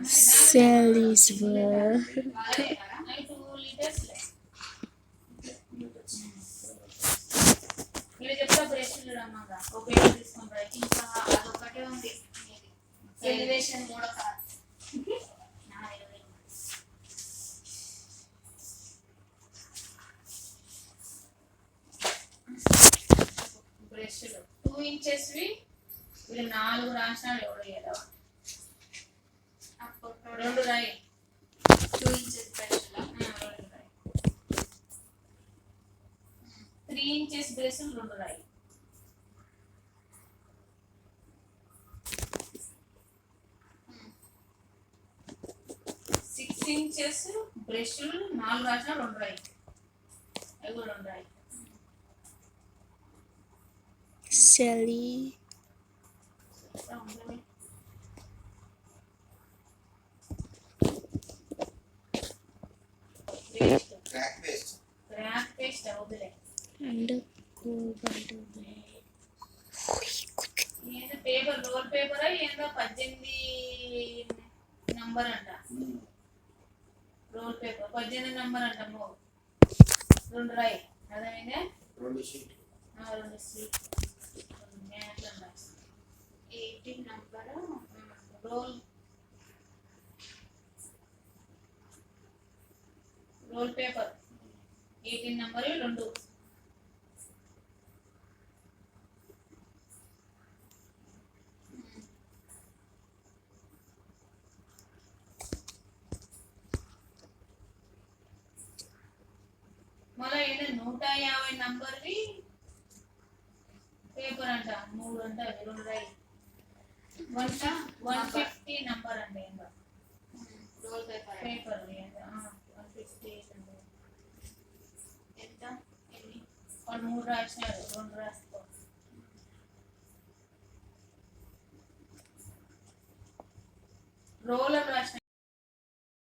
Sally's World. వీళ్ళు చెప్తా బ్రష్లు రమ్మంగా ఒక పేరు తీసుకుంటారు ఇంకా అదొకటే ఉంది ఎలివేషన్ కూడా కాదు బ్రష్లు 2 ఇంచెస్వి వీళ్ళు 4 రాసినాడు ఎవడో ఏదో రెండు రాయి 2 ఇంచెస్ బ్రష్లు 3 ఇంచెస్ బ్రష్లు రెండు రాయి 6 ఇంచెస్ బ్రష్లు 4 రాసినా రెండు రాయి అవి కూడా రెండు రాయి Sally. Crack paste అవుతులే And go by the way. ఏందో పేపర్ రోల్ పేపర్ ఏందో 18 నంబర్ అంట రోల్ పేపర్ 18 నంబర్ అంట రెండు రాయి అదేనే రెండు షీట్ మ్యాట్ 18 నంబర్ రోల్ పేపర్ 18 నంబర్ రెండు మళ్ళీ ఏదో 150 నంబర్వి పేపర్ అంట 3 అంట రెండు రాయి 150 నంబర్ అండి ఏందో రోల్ పేపర్ 150 ఎంత ఎన్ని వాడు 3 రాసినాడు రెండు రాసుకో రోల్ అని రాసిన